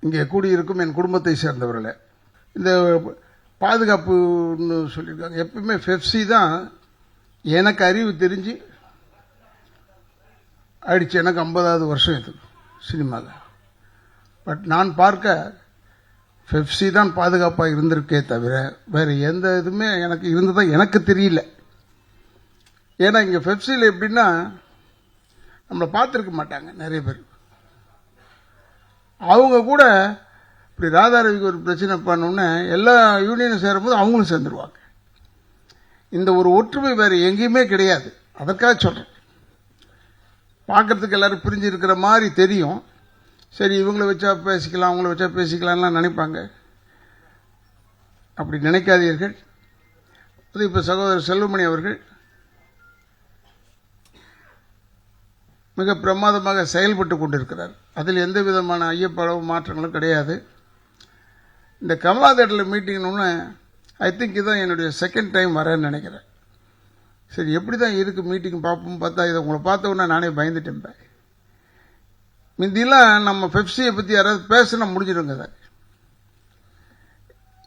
இங்கே கூடியிருக்கும் என் குடும்பத்தை சேர்ந்தவர்களே, இந்த பாதுகாப்புன்னு சொல்லியிருக்காங்க. எப்பவுமே பெப்சி தான் எனக்கு அறிவு தெரிஞ்சு ஆயிடுச்சு. எனக்கு 50வது வருஷம் இது சினிமாவில். பட் நான் பார்க்க பெப்சி தான் பாதுகாப்பாக இருந்திருக்கே தவிர வேறு எந்த இதுவுமே எனக்கு இருந்ததாக எனக்கு தெரியல. ஏன்னா இங்கே பெப்சியில் எப்படின்னா நம்மளை பார்த்துருக்க மாட்டாங்க நிறைய பேர். அவங்க கூட இப்படி ராதாரவிக்கு ஒரு பிரச்சனை பண்ணோன்னே எல்லா யூனியனும் சேரும்போது அவங்களும் சேர்ந்துருவாங்க. இந்த ஒரு ஒற்றுமை வேறு எங்கேயுமே கிடையாது. அதற்காக சொல்கிறேன். பார்க்கறதுக்கு எல்லாரும் பிரிஞ்சு இருக்கிற மாதிரி தெரியும். சரி, இவங்களை வச்சா பேசிக்கலாம், அவங்கள வச்சா பேசிக்கலாம்லாம் நினைப்பாங்க. அப்படி நினைக்காதீர்கள். அது இப்போ சகோதரர் செல்வமணி அவர்கள் மிக பிரமாதமாக செயல்பட்டு கொண்டிருக்கிறார். அதில் எந்த விதமான ஐயப்படவு மாற்றங்களும் கிடையாது. இந்த கமலா தேட்டரில் மீட்டிங்னு ஐ திங்க் இதுதான் என்னுடைய செகண்ட் டைம் வரேன்னு நினைக்கிறேன். சரி, எப்படி தான் இருக்குது மீட்டிங் பார்ப்போம். பார்த்தா இதை உங்களை பார்த்த உடனே நானே பயந்துட்டேன். முந்தியெல்லாம் நம்ம பெப்சியை பற்றி யாராவது பேசினா முடிஞ்சிடுங்க சார்.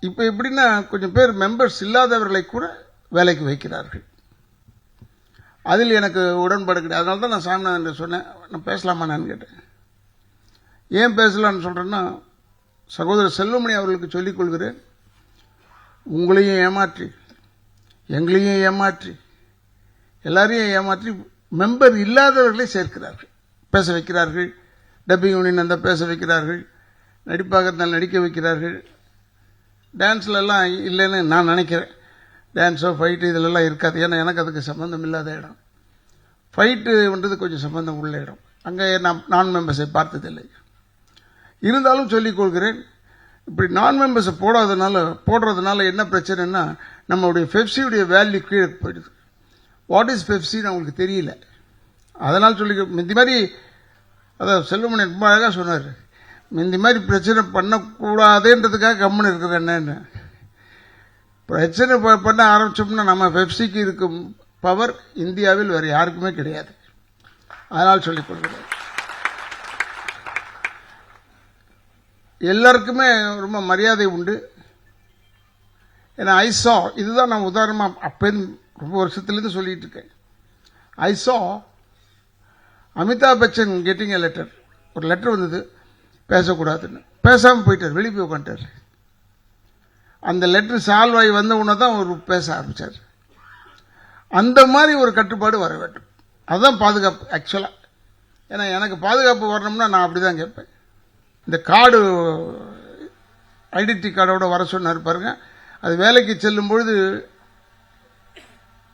இப்போ எப்படின்னா கொஞ்சம் பேர் மெம்பர்ஸ் இல்லாதவர்களை கூட வேலைக்கு வைக்கிறார்கள். அதில் எனக்கு உடன்பாடு கிடையாது. அதனால தான் நான் சாமிநாதன் சொன்னேன், நான் பேசலாமா நான் கேட்டேன். ஏன் பேசலான்னு சொல்கிறேன்னா, சகோதரர் செல்வமணி அவர்களுக்கு சொல்லிக் கொள்கிறேன், உங்களையும் ஏமாற்றி எங்களையும் ஏமாற்றி எல்லாரையும் ஏமாற்றி மெம்பர் இல்லாதவர்களை சேர்க்கிறார்கள், பேச வைக்கிறார்கள். டப்பிங் யூனியன் அந்த பேச வைக்கிறார்கள், நடிப்பாக நடிக்க வைக்கிறார்கள். டான்ஸ்லலாம் இல்லைன்னு நான் நினைக்கிறேன். டான்ஸோ ஃபைட்டு இதிலெல்லாம் இருக்காது. ஏன்னா எனக்கு அதுக்கு சம்பந்தம் இல்லாத இடம். ஃபைட்டுன்றது கொஞ்சம் சம்பந்தம் உள்ள இடம். அங்கே நான் மெம்பர்ஸை பார்த்ததில்லை. இருந்தாலும் சொல்லிக் கொள்கிறேன், இப்படி நான் மெம்பர்ஸை போடுறதுனால என்ன பிரச்சனைன்னா, நம்மளுடைய பெப்சியுடைய வேல்யூ கீழே போயிடுது. வாட் இஸ் பெப்சின்னு அவங்களுக்கு தெரியல. அதனால் சொல்லி இந்த மாதிரி அதான் செல்வமணி ரொம்ப அழகாக சொன்னார். இந்த மாதிரி பிரச்சனை பண்ணக்கூடாதுன்றதுக்காக கம்முன்னு இருக்கிறேன்னு. பிரச்சனை பண்ண ஆரம்பிச்சோம்னா நம்ம பெப்சிக்கு இருக்கும் பவர் இந்தியாவில் வேறு யாருக்குமே கிடையாது. அதனால் சொல்லிக் கொள்கிறேன். எல்லாருக்குமே ரொம்ப மரியாதை உண்டு. ஏன்னா ஐசா இதுதான் நான் உதாரணமாக அப்போ ரொம்ப வருஷத்துலேருந்து சொல்லிட்டு இருக்கேன். ஐசா Amitabh Bachchan getting a letter. ஒரு லெட்டர் வந்தது, பேசக்கூடாதுன்னு. பேசாமல் போயிட்டார், வெளியே போய் உட்காந்துட்டார். அந்த லெட்டர் சால்வ் ஆகி வந்த உடனே தான் அவர் பேச ஆரம்பித்தார். அந்த மாதிரி ஒரு கட்டுப்பாடு வர வேண்டும். அதுதான் பாதுகாப்பு ஆக்சுவலாக. ஏன்னா எனக்கு பாதுகாப்பு வரணும்னா நான் அப்படி தான் கேட்பேன். இந்த கார்டு ஐடென்டிட்டி கார்டோட வர சொன்னார் பாருங்க. அது வேலைக்கு செல்லும் பொழுது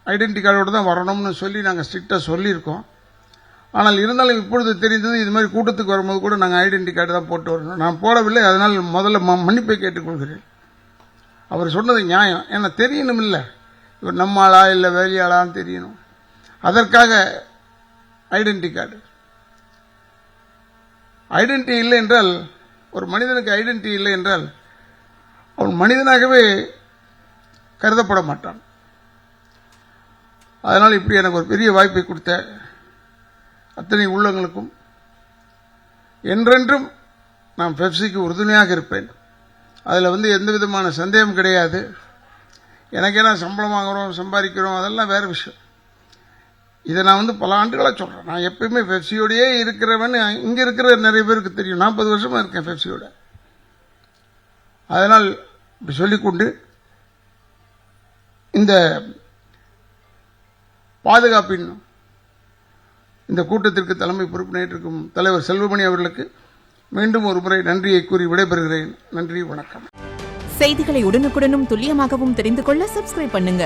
ஐடென்டிட்டி கார்டோடு தான் வரணும்னு சொல்லி நாங்கள் ஸ்ட்ரிக்டாக சொல்லியிருக்கோம். ஆனால் இருந்தாலும் இப்பொழுது தெரிந்தது, இது மாதிரி கூட்டத்துக்கு வரும்போது கூட நாங்கள் ஐடென்டிட்டி கார்டு தான் போட்டு வரணும். நான் போடவில்லை. அதனால் முதல்ல மன்னிப்பை கேட்டுக்கொள்கிறேன். அவர் சொன்னது நியாயம். ஏன்னா தெரியணும், இல்லை இவர் நம்ம ஆளா இல்லை வேலையாளான்னு தெரியணும். அதற்காக ஐடென்டிட்டி கார்டு. ஐடென்டிட்டி இல்லை என்றால், ஒரு மனிதனுக்கு ஐடென்டிட்டி இல்லை என்றால் அவன் மனிதனாகவே கருதப்பட மாட்டான். அதனால் இப்படி எனக்கு ஒரு பெரிய வாய்ப்பை கொடுத்த அத்தனை உள்ளங்களுக்கும் என்றென்றும் நான் பெப்சிக்கு உறுதுணையாக இருப்பேன். அதில் எந்த விதமான சந்தேகம் கிடையாது. எனக்கு என்ன சம்பளம் வாங்குகிறோம், சம்பாதிக்கிறோம், அதெல்லாம் வேறு விஷயம். இதை நான் பல ஆண்டுகளாக சொல்கிறேன். நான் எப்பயுமே பெப்சியோடையே இருக்கிறவன் இங்கே இருக்கிற நிறைய பேருக்கு தெரியும். 40 வருஷமாக இருக்கேன் பெப்சியோட. அதனால் இப்படி சொல்லிக்கொண்டு இந்த பாதுகாப்பின் இந்த கூட்டத்திற்கு தலைமை பொறுப்பேற்றிருக்கும் தலைவர் செல்வமணி அவர்களுக்கு மீண்டும் ஒரு முறை நன்றியை கூறி விடைபெறுகிறேன். நன்றி, வணக்கம். செய்திகளை உடனுக்குடனும் துல்லியமாகவும் தெரிந்து கொள்ள சப்ஸ்கிரைப் பண்ணுங்க.